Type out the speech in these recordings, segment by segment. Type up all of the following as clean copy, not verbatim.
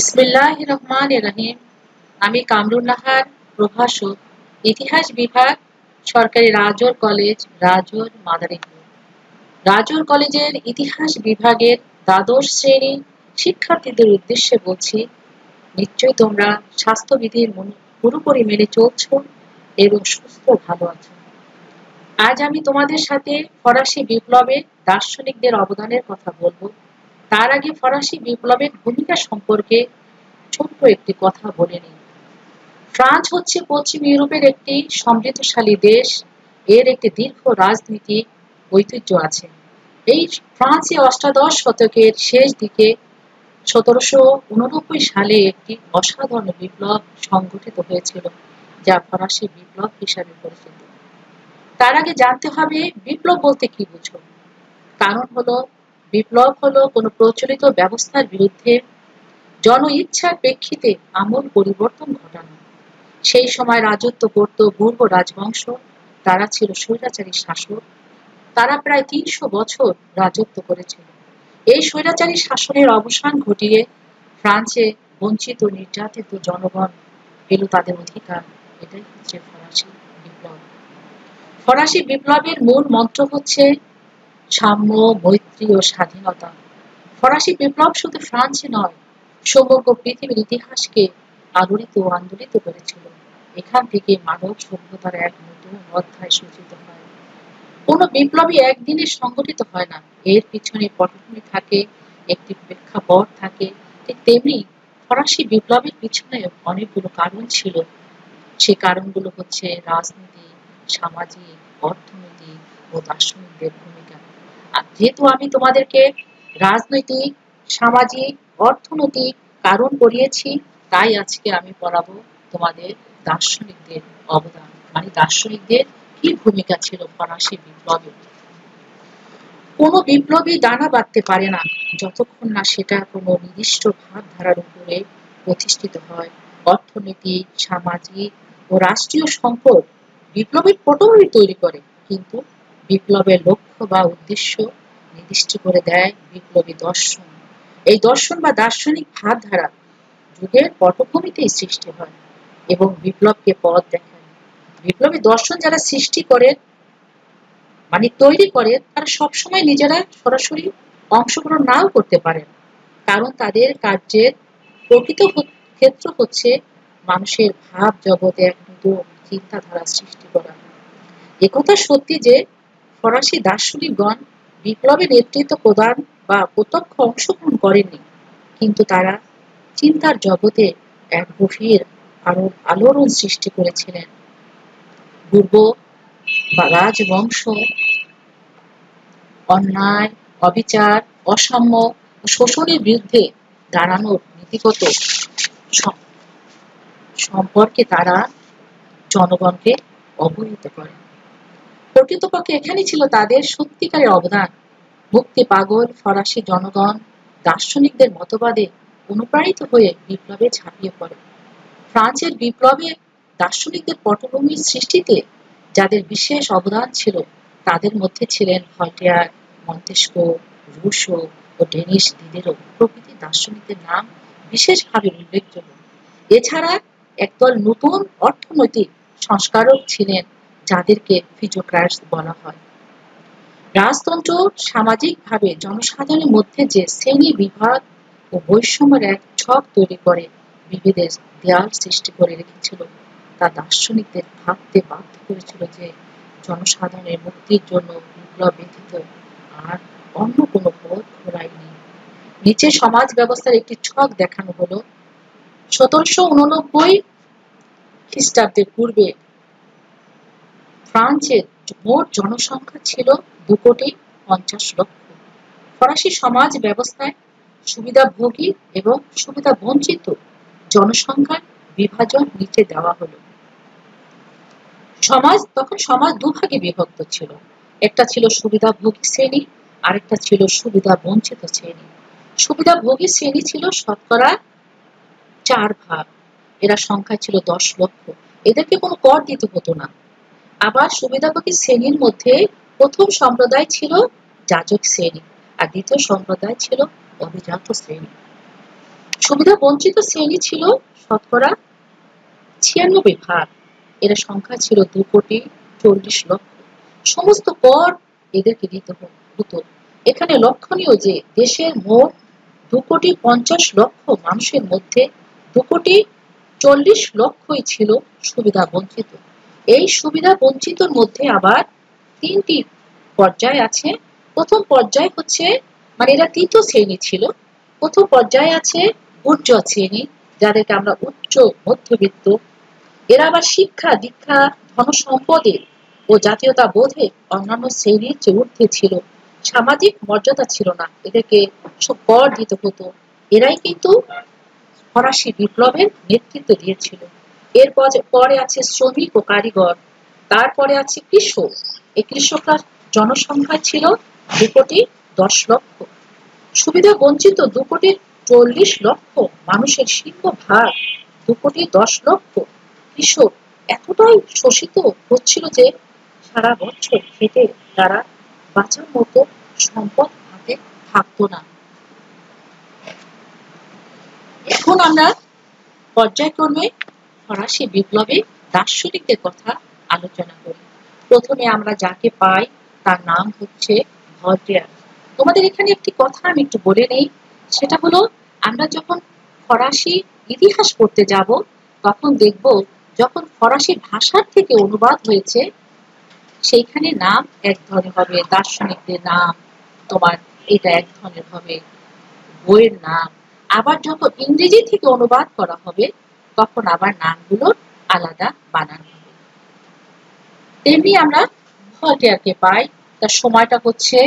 বিসমিল্লাহির রহমানির রহিম। আমি কামরুন নাহার, প্রভাষক, ইতিহাস বিভাগ, সরকারি রাজোর কলেজ, রাজোর, মাদারীপুর। রাজোর কলেজের ইতিহাস বিভাগের দ্বাদশ শ্রেণী শিক্ষার্থীদের উদ্দেশ্যে বলছি, নিশ্চয়ই তোমরা স্বাস্থ্যবিধির পুরোপুরি মেনে চলছ এবং সুস্থ ভালো আছো। আজ আমি তোমাদের সাথে ফরাসি বিপ্লবে দার্শনিকদের অবদানের কথা বলবো। তার আগে ফরাসি বিপ্লবের ভূমিকা সম্পর্কে ছোট্ট একটি কথা বলে নিই। ফ্রান্স হচ্ছে পশ্চিম ইউরোপের একটি সমৃদ্ধশালী দেশ। এর একটি দীর্ঘ রাজনৈতিক ঐতিহ্য আছে। এই ফ্রান্সে অষ্টাদশ শতকের শেষ দিকে 1789 সালে একটি অসাধারণ বিপ্লব সংঘটিত হয়েছিল, যা ফরাসি বিপ্লব হিসাবে পরিচিত। তার আগে জানতে হবে বিপ্লব বলতে কি বুঝো। কারণ হলো, বিপ্লব হলো কোনো প্রচলিত ব্যবস্থার বিরুদ্ধে জন ইচ্ছার প্রেক্ষিতে আমূল পরিবর্তন ঘটানো। সেই সময় রাজত্ব করত পূর্ব রাজবংশ। তারা ছিল স্বৈরাচারী শাসক। তারা প্রায় 300 বছর রাজত্ব করেছিল। এই স্বৈরাচারী শাসনের অবসান ঘটিয়ে ফ্রান্সে বঞ্চিত নির্যাতিত জনগণ পেল তাদের অধিকার। এটাই হচ্ছে ফরাসি বিপ্লব। ফরাসি বিপ্লবের মূল মন্ত্র হচ্ছে সাম্য, মৈত্রী ও স্বাধীনতা। ফরাসি বিপ্লব শুধু ফ্রান্সে নয়, সমগ্র পৃথিবীর ইতিহাসকে আলোড়িত ও আন্দোলিত করেছিল। এখান থেকে মানব সভ্যতার এক নতুন অধ্যায় সূচিত হয়। কোনো বিপ্লবই একদিনে সংগঠিত হয় না। এর পিছনে পটভূমি থাকে, একটি প্রেক্ষাপট থাকে। ঠিক তেমনি ফরাসি বিপ্লবের পিছনে অনেকগুলো কারণ ছিল। সে কারণগুলো হচ্ছে রাজনীতি, সামাজিক, অর্থনৈতিক ও দার্শনিকদের ভূমিকা। আর যেহেতু আমি তোমাদেরকে রাজনৈতিক, সামাজিক, অর্থনৈতিক কারণ পড়িয়েছি, তাই আজকে আমি পড়াবো তোমাদের দার্শনিকদের অবদান, মানে দার্শনিকদের কি ভূমিকা ছিল ফরাসি বিপ্লবে। কোনো বিপ্লবী দানা বাঁধতে পারে না যতক্ষণ না সেটা কোনো নির্দিষ্ট ভাবধারার উপরে প্রতিষ্ঠিত হয়। অর্থনৈতিক, সামাজিক ও রাষ্ট্রীয় সংকট বিপ্লবের পটভূমি তৈরি করে, কিন্তু বিপ্লবের লক্ষ্য বা উদ্দেশ্য নির্দিষ্ট করে দেয় বিপ্লবী দর্শন। এই দর্শন বা দার্শনিক ভাবধারা যুগের পটভূমিতেই সৃষ্টি হয় এবং বিপ্লবকে পথ দেখায়। বিপ্লবী দর্শন যারা সৃষ্টি করে, মানে তৈরি করে, তারা সবসময় নিজেরা সরাসরি অংশগ্রহণ নাও করতে পারেন, কারণ তাদের কার্যের প্রকৃত ক্ষেত্র হচ্ছে মানুষের ভাব জগতে এক নতুন চিন্তাধারা সৃষ্টি করা। একথা সত্যি যে ফরাসি দার্শনিকগণ বিপ্লবে নেতৃত্ব প্রদান বা প্রত্যক্ষ অংশগ্রহণ করেননি, কিন্তু তারা চিন্তার জগতে এক গভীর আলোড়ন সৃষ্টি করেছিলেন। পূর্ব বা রাজবংশ অন্যায়, অবিচার, অসাম্য ও শোষণের বিরুদ্ধে দাঁড়ানোর নীতিগত সম্পর্কে তারা জনগণকে অবহিত করে। প্রকৃতপক্ষে এখানেই ছিল তাদের সত্যিকারের অবদান। মুক্তি পাগল ফরাসি জনগণ দার্শনিকদের মতবাদে অনুপ্রাণিত হয়ে বিপ্লবে ঝাঁপিয়ে পড়ে। ফ্রান্সের বিপ্লবে দার্শনিকদের পটভূমির সৃষ্টিতে যাদের বিশেষ অবদান ছিল, তাদের মধ্যে ছিলেন ভলটেয়ার, মন্তেস্কো, রুশো ও ডেনিস দিদেরও প্রভৃতি দার্শনিকদের নাম বিশেষভাবে উল্লেখযোগ্য। এছাড়া একদল নতুন অর্থনৈতিক সংস্কারক ছিলেন, যাদেরকে ফিজিওক্র্যাটস বলা হয়। রাজতন্ত্র সামাজিকভাবে জনসাধারণের মধ্যে যে শ্রেণী বিভাগ ও বৈষম্যের এক ছক তৈরি করে বিভেদের দেয়াল সৃষ্টি করে রেখেছিল, তা দার্শনিকদের ভাবতে বাধ্য করেছিল যে জনসাধারণের মুক্তির জন্য বিপ্লব ব্যতীত আর অন্য কোনো পথ খোলাই নেই। নিচে সমাজ ব্যবস্থার একটি ছক দেখানো হলো। 1789 খ্রিস্টাব্দের পূর্বে ফ্রান্সের মোট জনসংখ্যা ছিল 2,50,00,000। ফরাসি সমাজ ব্যবস্থায় সুবিধাভোগী এবং সুবিধাবঞ্চিত জনসংখ্যার বিভাজন নিচে দেওয়া হলো। তখন সমাজ দুভাগে বিভক্ত ছিল। একটা ছিল সুবিধাভোগী শ্রেণী, আরেকটা ছিল সুবিধা বঞ্চিত শ্রেণী। সুবিধাভোগী শ্রেণী ছিল শতকরা 4 ভাগ। এরা সংখ্যায় ছিল 10 লক্ষ। এদেরকে কোনো কর দিতে হতো না। আবার সুবিধাভোগী শ্রেণীর মধ্যে প্রথম সম্প্রদায় ছিল যাজক শ্রেণী, আর দ্বিতীয় সম্প্রদায় ছিল অভিজাত শ্রেণী। সুবিধা বঞ্চিত শ্রেণী ছিল শতকরা ৯৬ ভাগ। এর সংখ্যা ছিল ২,৪০,০০,০০০। সমস্ত কর এদেরকে দিতে হতো। এখানে লক্ষণীয় যে দেশের মোট ২,৫০,০০,০০০ মানুষের মধ্যে ২,৪০,০০,০০০ই ছিল সুবিধা বঞ্চিত। এই সুবিধা বঞ্চিতর মধ্যে আবার ৩টি পর্যায় আছে। প্রথম পর্যায় হচ্ছে, মানে এরা তৃতীয় শ্রেণী ছিল। প্রথম পর্যায়ে আছে বুর্জোয়া শ্রেণী, যাদেরকে আমরা উচ্চ মধ্যবিত্ত। এরা আবার শিক্ষা, দীক্ষা, ধনসম্পদে ও জাতীয়তা বোধে অন্যান্য শ্রেণীর চেয়ে ঊর্ধ্বে ছিল। সামাজিক মর্যাদা ছিল না, এদেরকে সব কর দিতে হতো। এরাই কিন্তু ফরাসি বিপ্লবের নেতৃত্ব দিয়েছিল। পরে আছে শ্রমিক ও কারিগর, তারপরে আছে কৃষক। এই কৃষকরা জনসংখ্যা ছিল ২,১০,০০,০০০। সুবিধা বঞ্চিত ২,৪০,০০,০০০ মানুষের সিংহভাগ, ২,১০,০০,০০০ কৃষক এতটাই শোষিত হচ্ছিল যে সারা বছর খেটে তারা বাঁচার মতো সম্পদ হাতে থাকতো না। এখন আমরা পর্যায়ক্রমে ফরাসি বিপ্লবে দার্শনিকদের কথা আলোচনা করি। প্রথমে আমরা যাকে পাই তার নাম হচ্ছে ভলটেয়ার। তোমাদের এখানে একটি কথা আমি একটু বলে নেই, সেটা হলো, আমরা যখন ফরাসি ইতিহাস পড়তে যাব তখন দেখব যখন ফরাসি ভাষার থেকে অনুবাদ হয়েছে সেইখানে নাম এক ধরনের হবে, দার্শনিকদের নাম তোমার এটা এক ধরনের হবে, বইয়ের নাম। আবার যখন ইংরেজি থেকে অনুবাদ করা হবে তখন আবার নামগুলোর আলাদা বানান হবে। তেমনি আমরা ভলটেয়ারকে পাই। তার সময়টা হচ্ছে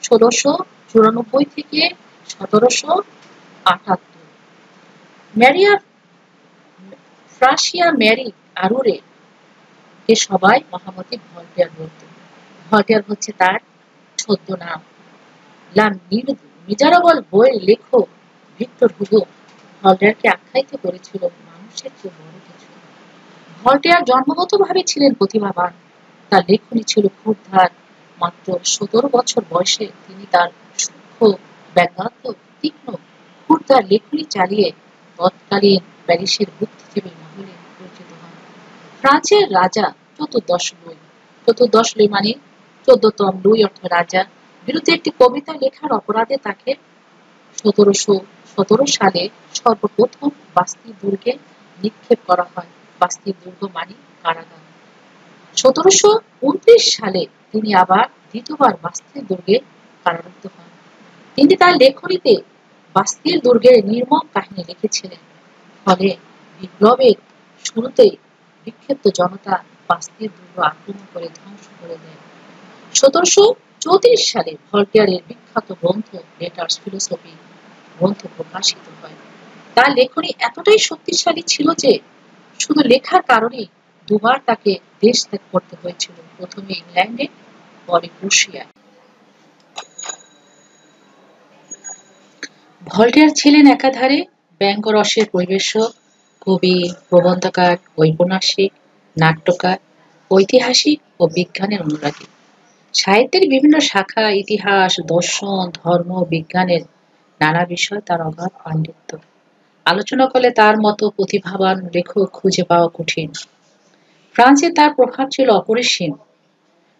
১৬৯৪ থেকে ১৭৭৮। ম্যারিয়া ফ্রাসিয়া ম্যারি আরুরে কে সবাই মহামতি ভলটেয়ার বলতো। ভলটেয়ার হচ্ছে তার ছদ্মনাম। লা মিজারাবল বইয়ের লেখক ভিক্টর হুগো ভলটেয়ারকে আখ্যায়িত করেছিল মানুষের চেয়ে বড় কিছু। ভলটেয়ার জন্মগতভাবে ছিলেন প্রতিভাবান, তার লেখনী ছিল ক্ষুরধার। মাত্র ১৭ বছর বয়সে তিনি তার সূক্ষ্ম, ব্যঙ্গাত্মক, তীক্ষ্ণ, ক্ষুরধার লেখনী চালিয়ে তৎকালীন প্যারিসের বুদ্ধিজীবী মহলে পরিচিত হন। ফ্রান্সের রাজা চতুর্দশ লুই মানে ১৪তম লুই অর্থ রাজা বিরুদ্ধে একটি কবিতা লেখার অপরাধে তাকে ১৭১৭ সালে সর্বপ্রথম বাস্তিল দুর্গে নিক্ষেপ করা হয়। বাস্তিল দুর্গ মানে কারাগার। ১৭২৯ সালে তিনি আবার দ্বিতীয়বার বাস্তিল দুর্গে কারারুদ্ধ হন। তিনি তার লেখনীতে বাস্তিল দুর্গের নির্মম কাহিনী লিখেছিলেন। ফলে বিপ্লবের শুরুতেই বিক্ষিপ্ত জনতা বাস্তিল দুর্গ আক্রমণ করে ধ্বংস করে দেয়। ১৭৩৪ সালে ভলটেয়ারের বিখ্যাত গ্রন্থ লেটার্স ফিলোসফি গ্রন্থ প্রকাশিত হয়। তার লেখনী এতটাই শক্তিশালী ছিল যে শুধু লেখার কারণেই দুবার তাকে দেশ ত্যাগ করতে হয়েছিল, প্রথমে ইংল্যান্ডে, পরে প্রুশিয়ায়। ভলটেয়ার ছিলেন একাধারে ব্যঙ্গরসের পরিবেশক, কবি, প্রবন্ধকার, ঔপন্যাসিক, নাট্যকার, ঐতিহাসিক ও বিজ্ঞানের অনুরাগী। সাহিত্যের বিভিন্ন শাখা, ইতিহাস, দর্শন, ধর্ম, বিজ্ঞানের নানা বিষয় তার অগাধ পাণ্ডিত্য। আলোচনা করলে তার মতো প্রতিভাবান লেখক খুঁজে পাওয়া কঠিন। ফ্রান্সে তার প্রভাব ছিল অপরিসীম।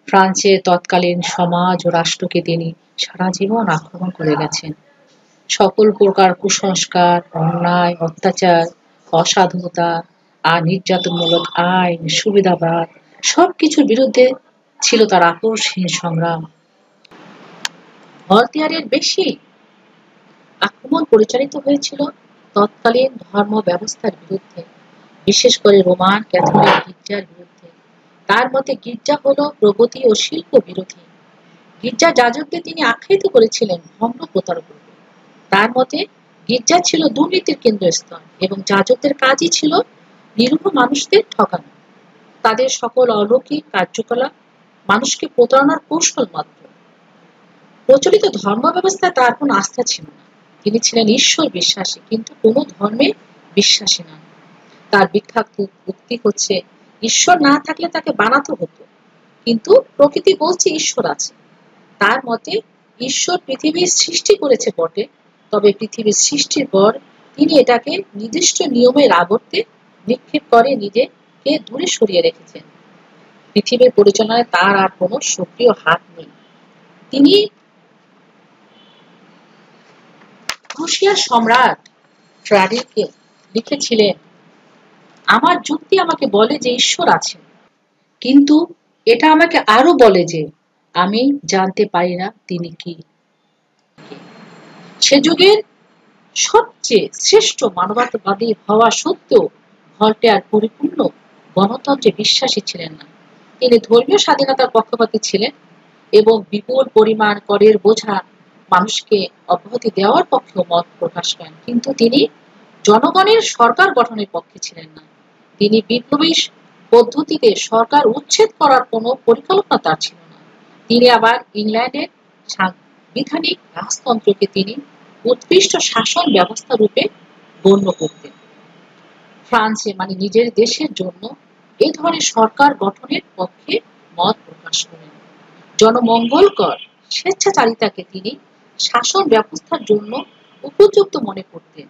ফ্রান্সের তৎকালীন সমাজ ও রাষ্ট্রকে তিনি সারা জীবন আক্রমণ করে গেছেন। সকল প্রকার কুসংস্কার, অন্যায়, অত্যাচার, অসাধুতা আর নির্যাতনমূলক আইন, সুবিধাবাদ সবকিছুর বিরুদ্ধে ছিল তার আপোষহীন সংগ্রাম। ভলতেয়ারের বেশি আক্রমণ পরিচালিত হয়েছিল তৎকালীন ধর্ম ব্যবস্থার বিরুদ্ধে, বিশেষ করে রোমান ক্যাথলিক গির্জার বিরুদ্ধে। তার মতে গির্জা হলো প্রগতি ও শিল্প বিরোধী। গির্জা যাজকদের তিনি আখ্যায়িত করেছিলেন ভণ্ড প্রতারক। তার মতে গির্জা ছিল দুর্নীতির কেন্দ্রস্থল এবং যাজকদের কাজই ছিল নিরীহ মানুষদের ঠকানো। তাদের সকল অলৌকিক কার্যকলাপ মানুষকে প্রতারণার কৌশল মাত্র। প্রচলিত ধর্ম ব্যবস্থায় তার কোনো আস্থা ছিল না। তিনি ছিলেন ঈশ্বর বিশ্বাসী কিন্তু কোনো ধর্মে বিশ্বাসী নন। তার বিখ্যাত উক্তি হচ্ছে, ঈশ্বর না থাকলে তাকে বানাতে হতো, কিন্তু প্রকৃতি বলছে ঈশ্বর আছে। তার মতে ঈশ্বর পৃথিবীর সৃষ্টি করেছে বটে, তবে পৃথিবীর সৃষ্টির পর তিনি এটাকে নির্দিষ্ট নিয়মের আবর্তে নিক্ষেপ করে নিজেকে দূরে সরিয়ে রেখেছেন। পৃথিবীর পরিচালনায় তার আর কোনো সক্রিয় হাত নেই। তিনি প্রুশিয়ার সম্রাট ফ্রাডেরিককে লিখেছিলেন, আমার যুক্তি আমাকে বলে যে ঈশ্বর আছেন, কিন্তু এটা আমাকে আরো বলে যে আমি জানতে পারি না তিনি কি। সে যুগের সবচেয়ে শ্রেষ্ঠ মানবতাবাদী হওয়া সত্ত্বেও ভল্টেয়ার পরিপূর্ণ গণতন্ত্রে বিশ্বাসী ছিলেন না। তিনি ধর্মীয় স্বাধীনতার পক্ষপাতী ছিলেন এবং বিপুল পরিমাণ করের বোঝা মানুষকে অব্যাহতি দেওয়ার পক্ষেও মত প্রকাশ করেন, কিন্তু তিনি জনগণের সরকার গঠনের পক্ষে ছিলেন না। তিনি বিপ্লবী পদ্ধতিতে সরকার উচ্ছেদ করার কোনো পরিকল্পনা তার ছিল না। তিনি আবার ইংল্যান্ডের সাংবিধানিক রাজতন্ত্রকে তিনি উৎকৃষ্ট শাসন ব্যবস্থা রূপে গণ্য করতেন। ফ্রান্সে মানে নিজের দেশের জন্য এই ধরনের সরকার গঠনের পক্ষে মত প্রকাশ করেন। জনমঙ্গলকর স্বেচ্ছাচারিতাকে তিনি শাসন ব্যবস্থার জন্য উপযুক্ত মনে করতেন।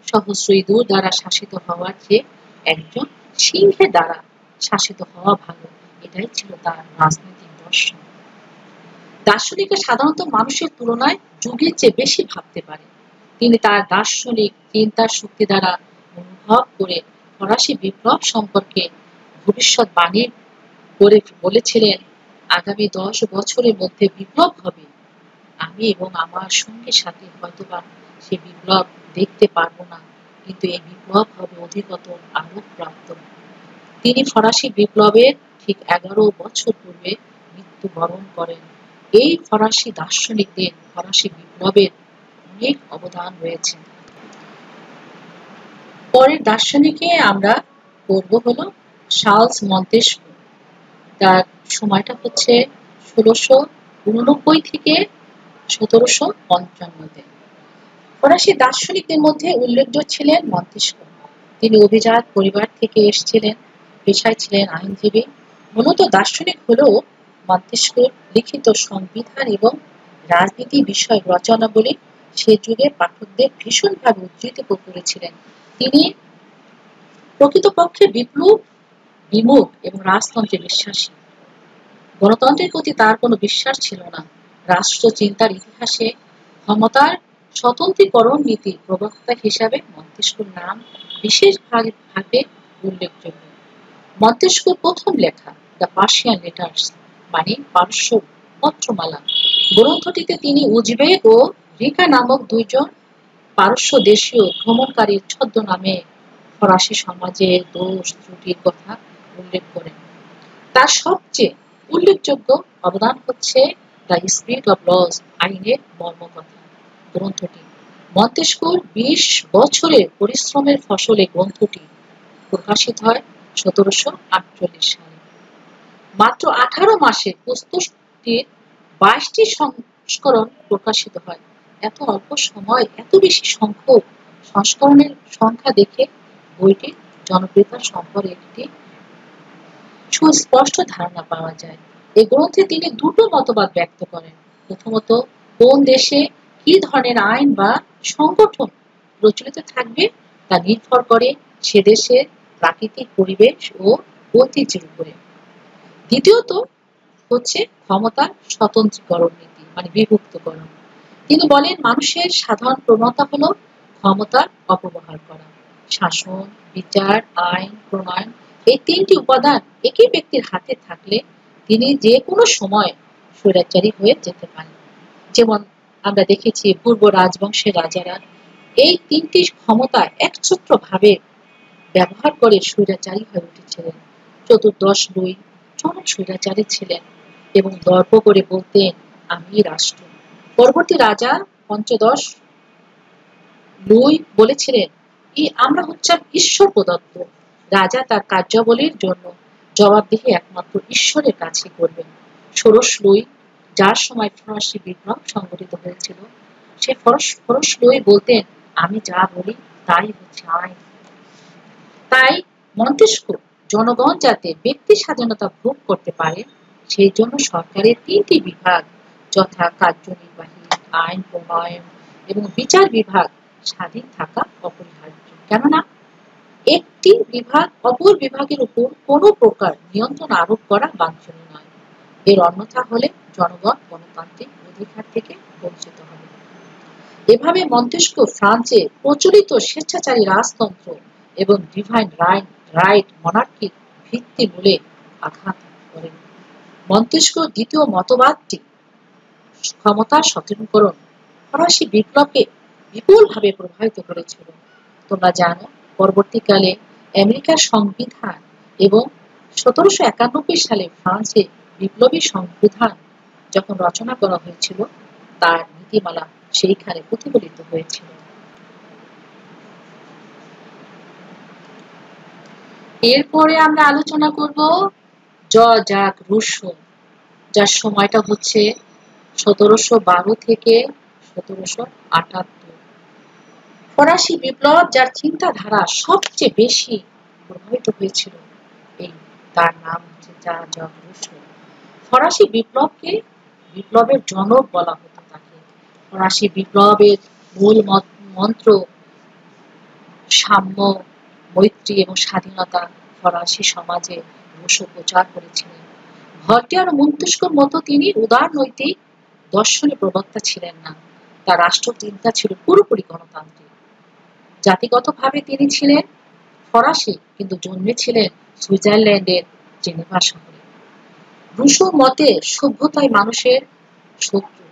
সহস্র ইঁদুর দ্বারা শাসিত হওয়ার চেয়ে একজন সিংহের দ্বারা শাসিত হওয়া ভালো, এটাই ছিল তার রাজনৈতিক দর্শন। দার্শনিকরা সাধারণত মানুষের তুলনায় যুগের চেয়ে বেশি ভাবতে পারে। তিনি তার দার্শনিক চিন্তার শক্তি দ্বারা অনুভব করে ফরাসি বিপ্লব সম্পর্কে ভবিষ্যৎবাণী করে বলেছিলেন, আগামী 10 বছরের মধ্যে বিপ্লব হবে। আমি এবং আমার সঙ্গী সাথী হয়তোবা সে বিপ্লব দেখতে পারবো না, কিন্তু এই বিপ্লব হবে অধিকতর আলোকপ্রাপ্ত। তিনি ফরাসি বিপ্লবের ঠিক 11 বছর পূর্বে মৃত্যুবরণ করেন। এই ফরাসি দার্শনিকদের ফরাসি বিপ্লবের অনেক অবদান রয়েছে। পরের দার্শনিকে আমরা পড়ব হলো চার্লস মন্তেস্ক্যু। তার সময়টা হচ্ছে 1689 থেকে 1755। ফরাসি দার্শনিকদের মধ্যে উল্লেখযোগ্য ছিলেন মন্তেস্ক্যু। তিনি অভিজাত পরিবার থেকে এসেছিলেন, পেশায় ছিলেন আইনজীবী। মূলত দার্শনিক হলেও মন্তেস্ক্যুর লিখিত সংবিধান এবং রাজনীতি বিষয়ক রচনাবলী সে যুগের পাঠকদের ভীষণভাবে উজ্জীবিত করেছিলেন। তিনি প্রকৃতপক্ষে বিপ্লব বিমুখ এবং রাজতন্ত্রে বিশ্বাসী। গণতন্ত্রের প্রতি তার কোনো বিশ্বাস ছিল না। রাষ্ট্র চিন্তার ইতিহাসে ক্ষমতার স্বতন্ত্রীকরণ নীতির প্রবক্তা হিসাবে মন্তেস্ক্যুর নাম বিশেষভাবে উল্লেখযোগ্য। মন্তেস্ক্যুর প্রথম লেখা দ্য পার্সিয়ান লেটার্স মানে পারস্য পত্রমালা গ্রন্থটিতে তিনি উজবেক ও রিকা নামক দুইজন পারস্য দেশীয় ভ্রমণকারীর ছদ্মনামে ফরাসি সমাজের দোষ ত্রুটির কথা উল্লেখ করেন। তার সবচেয়ে উল্লেখযোগ্য অবদান হচ্ছে দ্য স্পিরিট অফ লস আইনের মর্মকথা গ্রন্থটি। মন্তেস্ক্যুর 20 বছরের পরিশ্রমের ফসলে গ্রন্থটি প্রকাশিত হয় 1748 সালে। মাত্র 18 মাসে পুস্তকটির 22টি সংস্করণ প্রকাশিত হয়। এত অল্প সময় এত বেশি সংখ্যক সংস্করণের সংখ্যা দেখে বইটির জনপ্রিয়তা সম্পর্কে একটি সুস্পষ্ট ধারণা পাওয়া যায়। এই গ্রন্থে তিনি দুটো মতবাদ ব্যক্ত করেন। প্রথমত, কোন দেশে কি ধরনের আইন বা সংগঠন প্রচলিত থাকবে তা নির্ভর করে সে দেশের প্রাকৃতিক পরিবেশ ও ঐতিহ্যের উপরে। দ্বিতীয়ত হচ্ছে ক্ষমতার স্বতন্ত্রীকরণ নীতি মানে বিভক্তকরণ। তিনি বলেন মানুষের সাধারণ প্রবণতা হলো ক্ষমতার অপব্যবহার করা। শাসন, বিচার, আইন প্রণয়ন এই তিনটি উপাদান একই ব্যক্তির হাতে থাকলে তিনি যে কোনো সময় স্বৈরাচারী হয়ে যেতে পারেন। যেমন আমরা দেখেছি পূর্ব রাজবংশের রাজারা এই তিনটি ক্ষমতা একচ্ছত্রভাবে ব্যবহার করে স্বৈরাচারী হয়ে উঠেছিলেন। চতুর্দশ লুই চরম স্বৈরাচারী ছিলেন এবং দর্প করে বলতেন আমি রাষ্ট্র। পরবর্তী রাজা পঞ্চদশ লুই বলেছিলেন আমরা হচ্ছে ঈশ্বর প্রদত্ত। রাজা তার কার্যাবলীর জন্য জবাবদিহি একমাত্র ঈশ্বরের কাছে করবেন। ষোড়শ লুই, যার সময় ফরাসি বিপ্লব সংঘটিত হয়েছিল, সে ষোড়শ লুই বলতেন আমি যা বলি তাই হচ্ছে আইন। তাই মন্তেস্ক্যু জনগণ যাতে ব্যক্তি স্বাধীনতা ভোগ করতে পারে সেই জন্য সরকারের তিনটি বিভাগ যথা কার্যনির্বাহী, আইন প্রণয়ন এবং বিচার বিভাগ স্বাধীন থাকা অপরিহার্য, কেননা একটি বিভাগ অপর বিভাগের উপর কোনো প্রকার নিয়ন্ত্রণ আরোপ করা বাঞ্ছনীয় নয়। এর অন্যথা হলে জনগণ গণতান্ত্রিক অধিকার থেকে বঞ্চিত হবে। এভাবে মন্তেস্কু ফ্রান্সে প্রচলিত স্বেচ্ছাচারী রাজতন্ত্র এবং ডিভাইন রাইট মনার্কির ভিত্তিমূলে আঘাত করেন। মন্তেস্কুর দ্বিতীয় মতবাদটি ক্ষমতার সচেতনকরণ ফরাসি বিপ্লবকে বিপুলভাবে প্রভাবিত করেছিল। তোমরা জানো, পরবর্তীকালে আমেরিকার সংবিধান এবং 1791 সালে ফ্রান্সে বিপ্লবী সংবিধান যখন রচনা করা হয়েছিল, তার নীতিমালা সেইখানে প্রতিফলিত হয়েছিল। এরপরে আমরা আলোচনা করব জ্যাক রুসো, যার সময়টা হচ্ছে 1712 থেকে 1778। ফরাসি বিপ্লব যার চিন্তাধারা সবচেয়ে বেশি প্রভাবিত হয়েছিল, তার নাম হচ্ছে জ্যাক রুসো। ফরাসি বিপ্লবের জনক বলা হতো তাকে। ফরাসি বিপ্লবের মূল মন্ত্র সাম্য, মৈত্রী এবং স্বাধীনতা ফরাসি সমাজে রুসো প্রচার করেছিলেন। ভল্টেয়ার ও মন্তেস্কুর মতো তিনি উদারনৈতিক দর্শনের প্রবক্তা ছিলেন না। তার রাষ্ট্রচিন্তা ছিল পুরোপুরি গণতান্ত্রিক। জাতিগতভাবে তিনি ছিলেন ফরাসি, কিন্তু জন্মেছিলেন সুইজারল্যান্ডের জেনেভা শহরে। রুসোর মতে সভ্যতাই মানুষের শত্রু।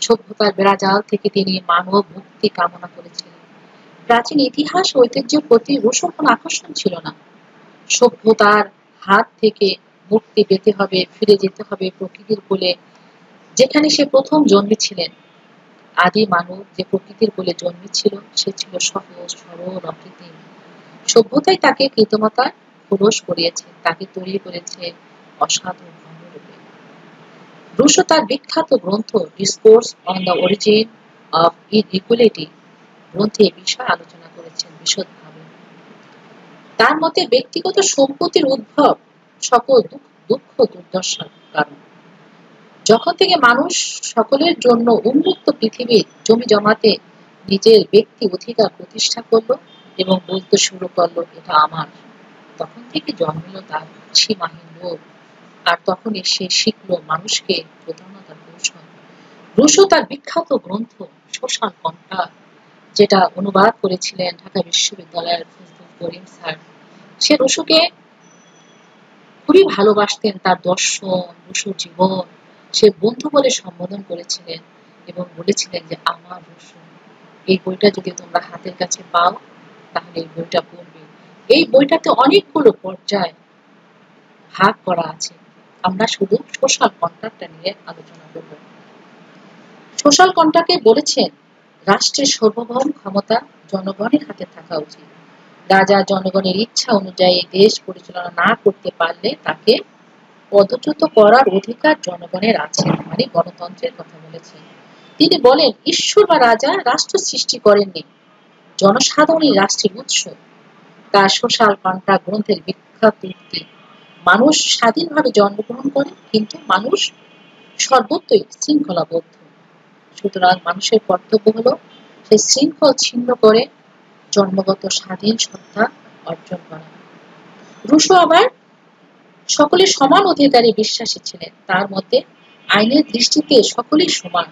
সভ্যতার বেড়াজাল থেকে তিনি মানব মুক্তি কামনা করেছিলেন। প্রাচীন ইতিহাস ঐতিহ্যের প্রতি রুসোর কোনো আকর্ষণ ছিল না। সভ্যতার হাত থেকে মুক্তি পেতে হবে, ফিরে যেতে হবে প্রকৃতির কোলে, যেখানে সে প্রথম জন্মেছিলেন। আদি মানব যে প্রকৃতির কোলে জন্মেছিল, সে ছিল সহজ সরল অকৃত্রিম। সভ্যতাই তাকে কৃত্রিমতায় খোলস করিয়েছে, তাকে তৈরি করেছে অসাধারণ রূপে। রুসো তার বিখ্যাত গ্রন্থ discourse on the origin of inequality গ্রন্থে এই বিষয়ে আলোচনা করেছেন বিশদভাবে। তার মতে ব্যক্তিগত সম্পত্তির উদ্ভব সকল দুঃখ দুর্দশার কারণ। যখন থেকে মানুষ সকলের জন্য উন্মুক্ত পৃথিবীর জমি জমাতে নিজের ব্যক্তি অধিকার প্রতিষ্ঠা করলো এবং বলতে শুরু করলো এটা আমার, তখন থেকে জন্মিল তার সীমাহীন লোভ। আর তখনই সে শিখলো মানুষকে প্রধানতার কৌশল। রুসো তার বিখ্যাত গ্রন্থ সোশ্যাল কন্ট্রাক্ট, যেটা অনুবাদ করেছিলেন ঢাকা বিশ্ববিদ্যালয়ের ফজলুল করিম স্যার, সে রুসোকে খুবই ভালোবাসতেন। তার দর্শন, রুসোর জীবন সে বন্ধু বলে সম্বোধন করেছিলেন এবং বলেছিলেন যে আমার রুসো, এই বইটা যদি তোমরা হাতের কাছে পাও তাহলে এই বইটা পড়বে। এই বইটাতে অনেকগুলো পর্যায় ভাগ করা আছে। আমরা শুধু সোশ্যাল কন্ট্রাক্টটা নিয়ে আলোচনা করব। সোশ্যাল কন্ট্রাক্টে বলেছেন রাষ্ট্রের সার্বভৌম ক্ষমতা জনগণের হাতে থাকা উচিত। রাজা জনগণের ইচ্ছা অনুযায়ী দেশ পরিচালনা না করতে পারলে তাকে পদচ্যুত করার অধিকার জনগণের আছে, মানে গণতন্ত্রের কথা বলেছেন। তিনি বলেন ঈশ্বর বা রাজা রাষ্ট্র সৃষ্টি করেননি, জনসাধারণই রাষ্ট্রের উৎস। তার সোশ্যাল কন্ট্রাক্ট গ্রন্থের বিখ্যাত উক্তি, মানুষ স্বাধীনভাবে জন্মগ্রহণ করে, কিন্তু মানুষ সর্বত্রই শৃঙ্খলাবদ্ধ। সুতরাং মানুষের কর্তব্য হলো সে শৃঙ্খল ছিন্ন করে জন্মগত স্বাধীন সত্তা অর্জন করা। রুসো আবার সকলের সমান অধিকারে বিশ্বাসী ছিলেন। তার মতে আইনের দৃষ্টিতে সকলেই সমান।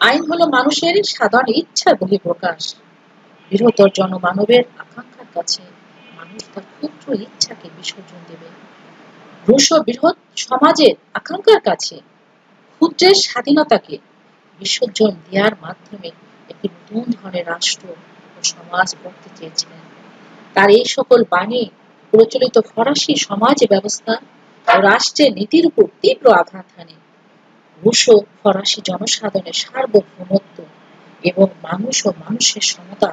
আইন হলো মানুষের সাধারণ ইচ্ছার বহিঃপ্রকাশ। বৃহত্তর জনমানবের আকাঙ্ক্ষার কাছে মানুষ তার ক্ষুদ্র ইচ্ছাকে বিসর্জন দেবে। রুসো বৃহৎ সমাজের আকাঙ্ক্ষার কাছে ক্ষুদ্রের স্বাধীনতাকে বিসর্জন দেওয়ার মাধ্যমে একটি নতুন ধরনের রাষ্ট্র ও সমাজ গড়তে চেয়েছিলেন। তার এই সকল বাণী প্রচলিত ফরাসি সমাজ ব্যবস্থা ও রাষ্ট্রের নীতির উপর তীব্র আঘাত হানে। রুসো ফরাসি জনসাধারণের সার্বভৌমত্ব এবং মানুষ ও মানুষের সমতা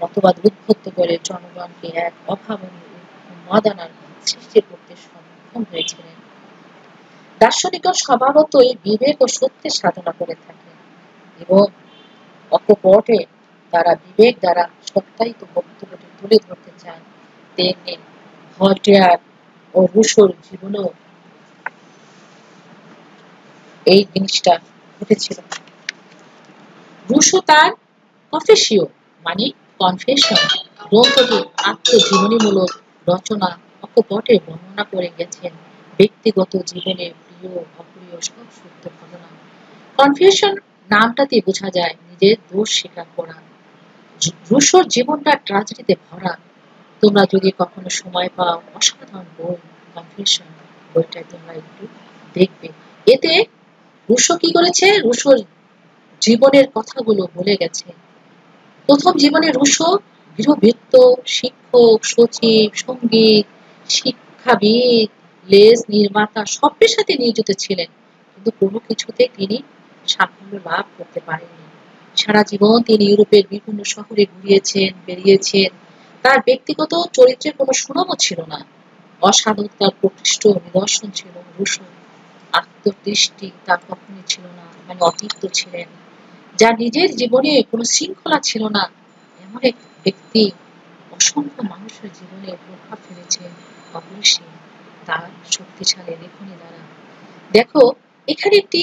মতবাদ উদ্বুদ্ধ করে জনগণকে এক অভাবনীয় উন্মাদনার সৃষ্টি করতে সক্ষম হয়েছিলেন। দার্শনিকগণ স্বভাবতই বিবেক ও সত্যের সাধনা করে থাকেন এবং অকপটে তারা বিবেক দ্বারা সত্যায়িত বক্তব্যটি তুলে ধরতে চান। তেমনি ভল্টেয়ার ও রুসোর জীবনেও এই জিনিসটা ঘটেছিল। রুসো তার কনফেসিও মানে কনফেশন গ্রন্থটি আত্মজীবনীমূলক রচনা অকপটে বর্ণনা করে গেছেন ব্যক্তিগত জীবনে প্রিয় অপ্রিয় সব সত্য ঘটনা। কনফেশন নামটাতে বোঝা যায় নিজের দোষ স্বীকার করা। রুশোর জীবনটা ট্র্যাজেডিতে ভরা। তোমরা যদি কখনো সময় পাও অসাধারণ বই কনফেশন, বইটা তোমরা একটু দেখবে। এতে রুশো কি করেছে, রুশোর জীবনের কথাগুলো বলে গেছে। প্রথম জীবনে রুশো গৃহভৃত্য, শিক্ষক, সচিব, সঙ্গীত, শিক্ষাবিদ, লেজ নির্মাতা সব পেশাতে নিয়োজিত ছিলেন, কিন্তু কোনো কিছুতে তিনি সাফল্য লাভ করতে পারেননি। সারা জীবন তিনি ইউরোপের বিভিন্ন শহরে ঘুরিয়েছেন, বেরিয়েছেন। তার ব্যক্তিগত চরিত্রের কোনো সুনামও ছিল না। অসাধু তার প্রকৃষ্ট নিদর্শন ছিল রুশো। আত্মদৃষ্টি তার কখনই ছিল না, মানে অতিরিক্ত ছিলেন। যার নিজের জীবনে কোনো শৃঙ্খলা ছিল না, এমন এক ব্যক্তি অসংখ্য মানুষের জীবনে প্রভাব ফেলেছে অপরিসীম তার শক্তিশালী লেখনী দ্বারা। দেখো, এখানে একটি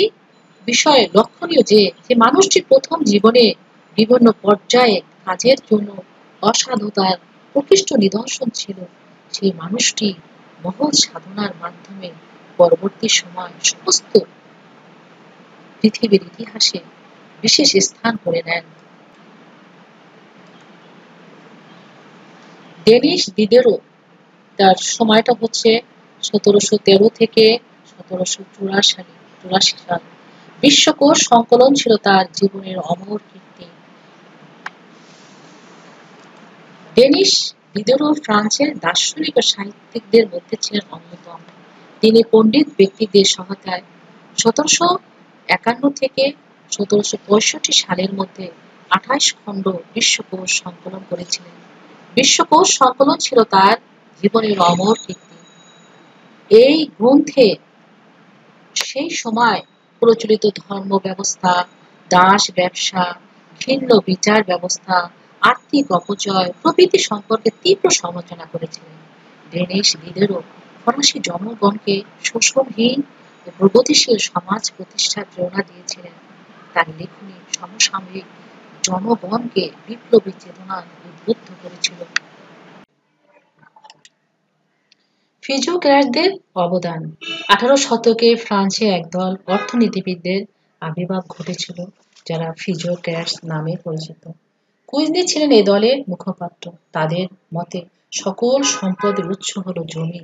বিষয় লক্ষণীয় যে যে মানুষটি প্রথম জীবনে বিভিন্ন পর্যায়ে কাজের জন্য অসাধুতার প্রকৃষ্ট নিদর্শন ছিল, সেই মানুষটি মহৎ সাধনার মাধ্যমে পরবর্তী সময় সমস্ত পৃথিবীর ইতিহাসে বিশেষ স্থান করে নেন। ডেনিস দিদেরও তার সময়টা হচ্ছে 1713 থেকে 1784 সাল। বিশ্বকোষ সংকলন ছিল তার জীবনের অমর কীর্তি। ডেনিস দিদেরও ফ্রান্সের দার্শনিক ও সাহিত্যিকদের মধ্যে ছিলেন অন্যতম। তিনি পণ্ডিত ব্যক্তিদের সহায়তায় 1751 থেকে 1765 সালের মধ্যে 28 খণ্ড বিশ্বকোষ সংকলন করেছিলেন। বিশ্বকোষ সংকলন ছিল তার জীবনের অমর কীর্তি। এই গ্রন্থে সেই সময় প্রচলিত ধর্ম ব্যবস্থা, দাস ব্যবসা, ঘৃণ্য বিচার ব্যবস্থা, আর্থিক অপচয় প্রভৃতি সম্পর্কে তীব্র সমালোচনা করেছিলেন। ডেনিস দিদেরও ফরাসি জনগণকে শোষণহীন ও প্রগতিশীল সমাজ প্রতিষ্ঠার প্রেরণা দিয়েছিলেন। তার লেখনী সমসাময়িক জনগণকে বিপ্লবী চেতনায় উদ্বুদ্ধ করেছিল। ফিজিওক্র্যাটদের অবদান। 18 শতকে ফ্রান্সে একদল অর্থনীতিবিদদের আবির্ভাব ঘটেছিল, যারা ফিজিওক্র্যাটস নামে পরিচিত। কুইজলি ছিলেন এ দলের মুখপাত্র। তাদের মতে সকল সম্পদের উৎস হল জমি,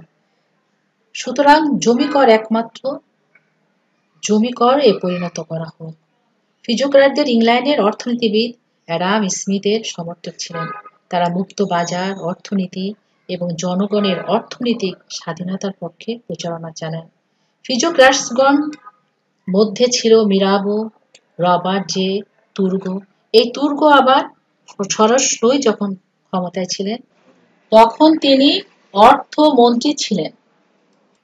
সুতরাং জমি কর এ পরিণত করা হোক। ফিজিওক্র্যাটদের ইংল্যান্ডের অর্থনীতিবিদ অ্যাডাম স্মিথের সমর্থক ছিলেন। তারা মুক্ত বাজার অর্থনীতি এবং জনগণের অর্থনৈতিক স্বাধীনতার পক্ষে প্রচারণা চালান। ফিজিওক্র্যাটসগণ মধ্যে ছিল মিরাবো, রবার্ট জে তুর্গো। এই তুর্গো আবার সরাসরি যখন ক্ষমতায় ছিলেন তখন তিনি অর্থমন্ত্রী ছিলেন।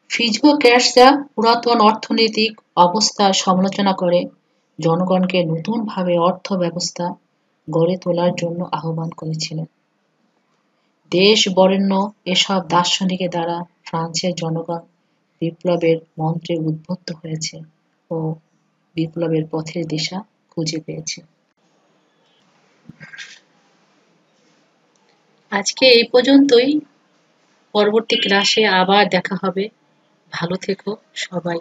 ফিজিওক্র্যাটসরা পুরাতন অর্থনৈতিক অবস্থার সমালোচনা করে জনগণকে নতুনভাবে অর্থ ব্যবস্থা গড়ে তোলার জন্য আহ্বান করেছিলেন। দেশ বরেণ্য এসব দার্শনিকের দ্বারা ফ্রান্সের জনগণ বিপ্লবের মন্ত্রে উদ্বুদ্ধ হয়েছে ও বিপ্লবের পথের দিশা খুঁজে পেয়েছে। আজকে এই পর্যন্তই। পরবর্তী ক্লাসে আবার দেখা হবে। ভালো থেকো সবাই।